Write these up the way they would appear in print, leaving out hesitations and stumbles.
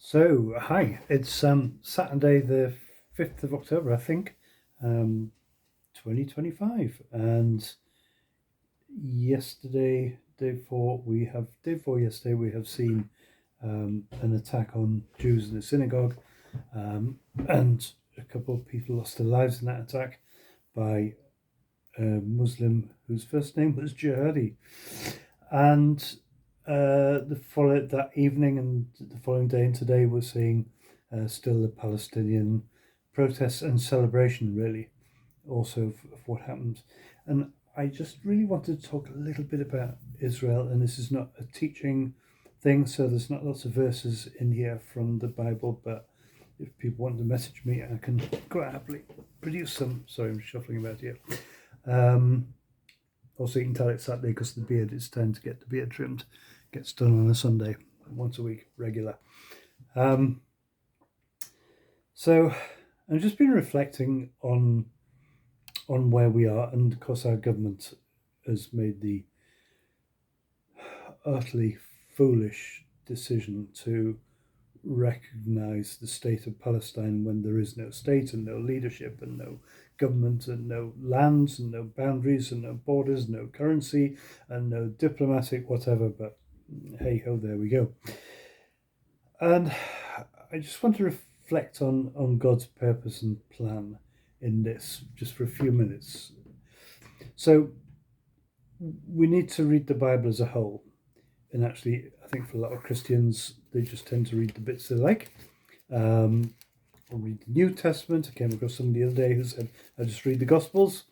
So, hi, it's Saturday the 5th of October, I think, 2025. And day before yesterday, we have seen an attack on Jews in a synagogue, and a couple of people lost their lives in that attack by a Muslim whose first name was Jihadi. And that evening and the following day and today, we're seeing still the Palestinian protests and celebration, really, also of what happened. And I just really wanted to talk a little bit about Israel. And this is not a teaching thing, so there's not lots of verses in here from the Bible, but if people want to message me, I can quite happily produce some. Sorry, I'm shuffling about here. Also, you can tell it's Saturday because the beard, it's time to get the beard trimmed. Gets done on a Sunday, once a week, regular. So I've just been reflecting on where we are, and of course our government has made the utterly foolish decision to recognise the state of Palestine when there is no state and no leadership and no government and no lands and no boundaries and no borders, no currency and no diplomatic whatever. But hey ho, there we go. And I just want to reflect on God's purpose and plan in this just for a few minutes. So we need to read the Bible as a whole. And actually, I think for a lot of Christians, they just tend to read the bits they like. Or read the New Testament. I came across somebody the other day who said, I just read the Gospels.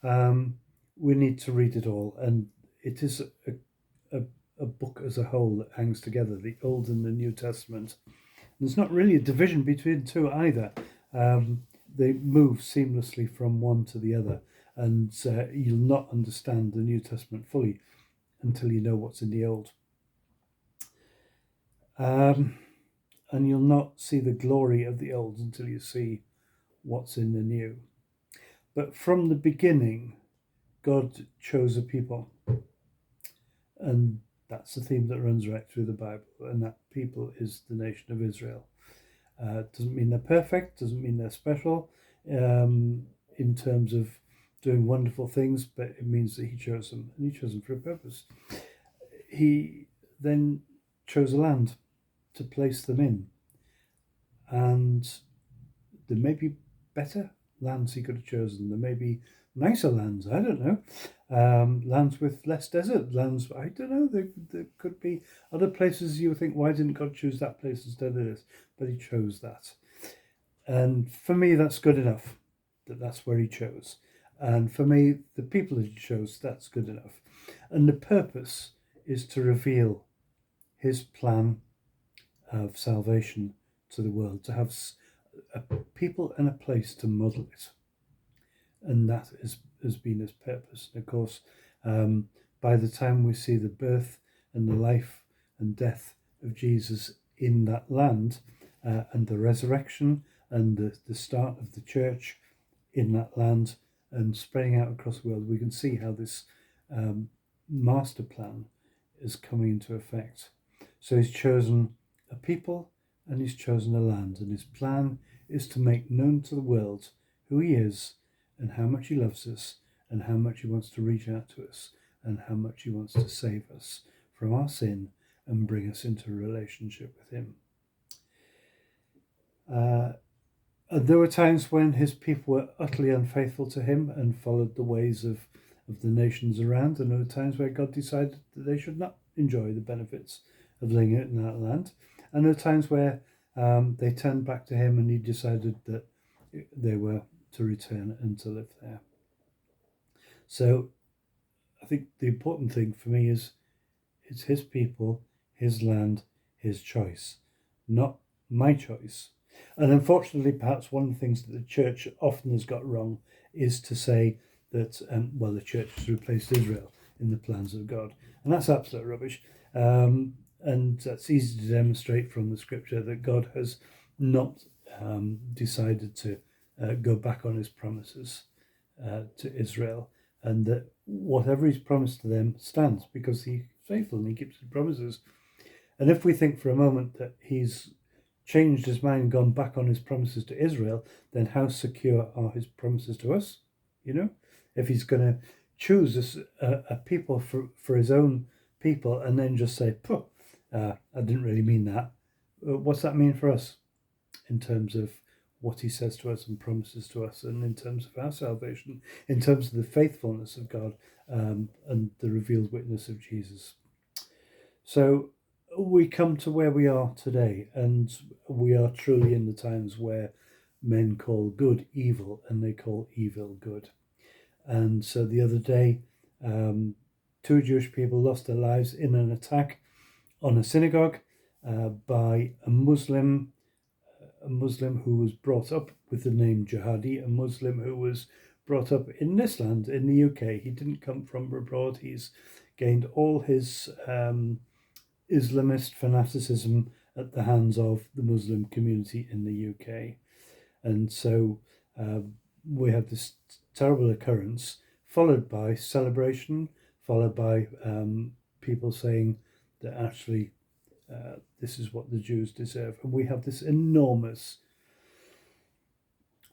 We need to read it all. And it is a book as a whole that hangs together, the Old and the New Testament. There's not really a division between the two either. They move seamlessly from one to the other. And you'll not understand the New Testament fully until you know what's in the Old. And you'll not see the glory of the Old until you see what's in the New. But from the beginning, God chose a people. And that's the theme that runs right through the Bible. And that people is the nation of Israel. Doesn't mean they're perfect, doesn't mean they're special in terms of doing wonderful things, but it means that he chose them, and he chose them for a purpose. He then chose a land to place them in, and there may be better lands he could have chosen. There may be nicer lands, I don't know, lands with less desert, lands, I don't know, there could be other places you would think, why didn't God choose that place instead of this? But he chose that. And for me, that's good enough, that's where he chose. And for me, the people that he chose, that's good enough. And the purpose is to reveal his plan of salvation to the world, to have a people and a place to model it. And that has been his purpose. And of course, by the time we see the birth and the life and death of Jesus in that land, and the resurrection and the start of the church in that land and spreading out across the world, we can see how this master plan is coming into effect. So he's chosen a people and he's chosen a land, and his plan is to make known to the world who he is and how much he loves us and how much he wants to reach out to us and how much he wants to save us from our sin and bring us into a relationship with him. There were times when his people were utterly unfaithful to him and followed the ways of the nations around, and there were times where God decided that they should not enjoy the benefits of living in that land. And there were times where they turned back to him and he decided that they were to return and to live there. So I think the important thing for me is it's his people, his land, his choice, not my choice. And unfortunately, perhaps one of the things that the church often has got wrong is to say that, the church has replaced Israel in the plans of God. And that's absolute rubbish. And that's easy to demonstrate from the scripture that God has not decided to go back on his promises to Israel, and that whatever he's promised to them stands because he's faithful and he keeps his promises. And if we think for a moment that he's changed his mind and gone back on his promises to Israel, then how secure are his promises to us? If he's going to choose a people for his own people and then just say, I didn't really mean that. What's that mean for us in terms of what he says to us and promises to us, and in terms of our salvation, in terms of the faithfulness of God and the revealed witness of Jesus? So we come to where we are today, and we are truly in the times where men call good evil and they call evil good. And so the other day, 2 Jewish people lost their lives in an attack on a synagogue by a Muslim who was brought up with the name Jihadi, a Muslim who was brought up in this land, in the UK. He didn't come from abroad. He's gained all his Islamist fanaticism at the hands of the Muslim community in the UK. And so we have this terrible occurrence, followed by celebration, followed by people saying that actually this is what the Jews deserve. And we have this enormous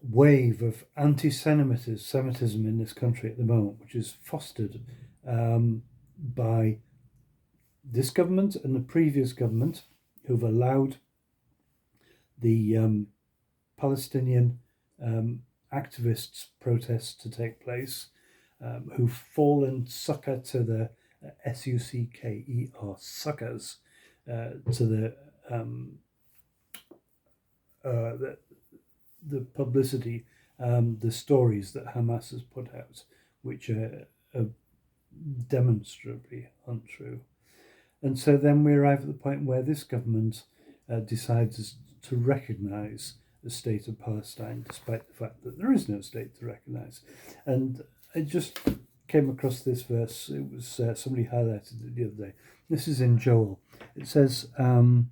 wave of anti-Semitism in this country at the moment, which is fostered by this government and the previous government, who've allowed the Palestinian activists' protests to take place, who've fallen succor to the SUCKER, suckers, to the publicity, the stories that Hamas has put out, which are demonstrably untrue. And so then we arrive at the point where this government decides to recognise the state of Palestine, despite the fact that there is no state to recognise. And I just came across this verse. It was somebody highlighted it the other day. This is in Joel. It says, at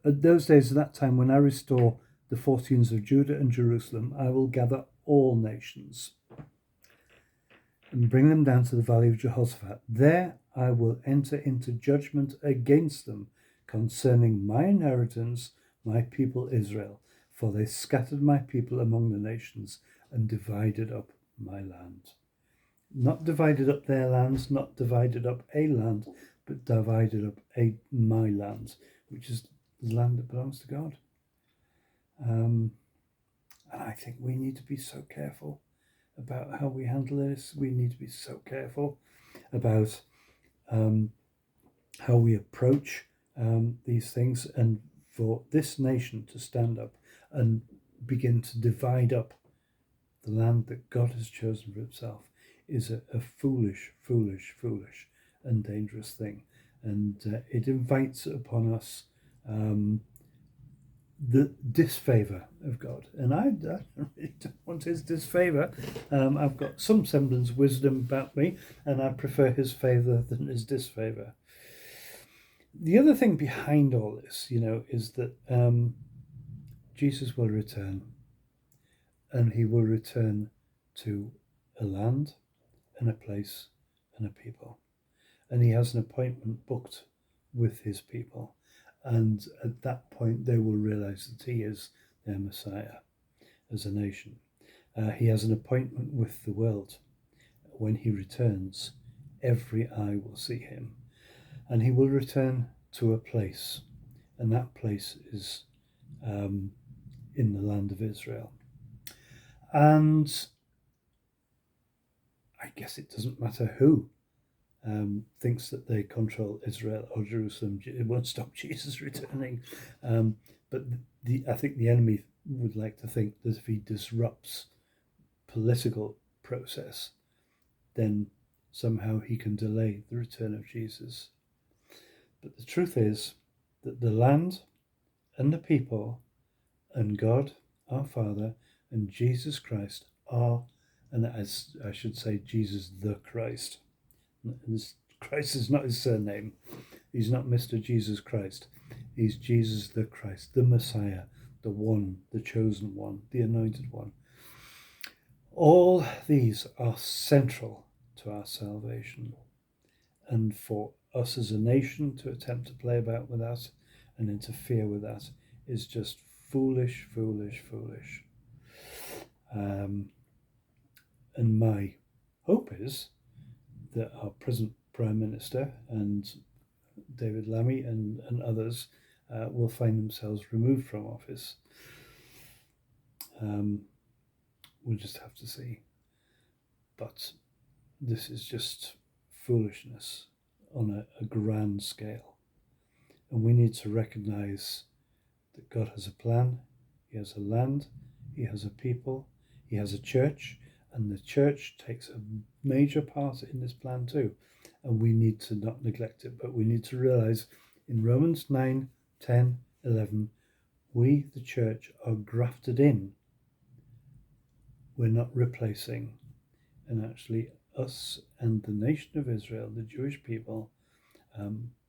those days, at that time, when I restore the fortunes of Judah and Jerusalem, I will gather all nations and bring them down to the valley of Jehoshaphat. There I will enter into judgment against them concerning my inheritance, my people Israel, for they scattered my people among the nations and divided up my land. Not divided up their lands, not divided up a land, but divided up my land, which is the land that belongs to God. And I think we need to be so careful about how we handle this. We need to be so careful about how we approach these things, and for this nation to stand up and begin to divide up the land that God has chosen for himself is a foolish and dangerous thing. And it invites upon us the disfavour of God. And I really don't want his disfavour. I've got some semblance of wisdom about me, and I prefer his favour than his disfavour. The other thing behind all this, is that Jesus will return, and he will return to a land and a place and a people. And he has an appointment booked with his people. And at that point, they will realize that he is their Messiah as a nation. He has an appointment with the world. When he returns, every eye will see him. And he will return to a place. And that place is in the land of Israel. And I guess it doesn't matter who thinks that they control Israel or Jerusalem. It won't stop Jesus returning. But I think the enemy would like to think that if he disrupts political process, then somehow he can delay the return of Jesus. But the truth is that the land and the people and God, our Father, and Jesus Christ are, and as I should say, Jesus the Christ. Christ is not his surname. He's not Mr. Jesus Christ. He's Jesus the Christ, the Messiah, the one, the chosen one, the anointed one. All these are central to our salvation. And for us as a nation to attempt to play about with that and interfere with that is just foolish, foolish, foolish. And my hope is that our present Prime Minister and David Lammy and others will find themselves removed from office. We'll just have to see. But this is just foolishness on a grand scale. And we need to recognize that God has a plan, He has a land, He has a people, He has a church, and the church takes a major part in this plan too. And we need to not neglect it, but we need to realize in Romans 9, 10, 11, we, the church, are grafted in. We're not replacing. And actually, us and the nation of Israel, the Jewish people,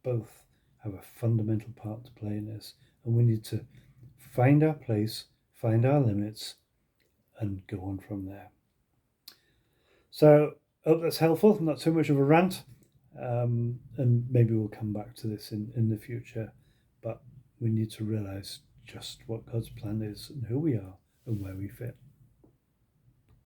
both have a fundamental part to play in this. And we need to find our place, find our limits, and go on from there. So, I hope that's helpful, not too much of a rant. And maybe we'll come back to this in the future. But we need to realize just what God's plan is and who we are and where we fit.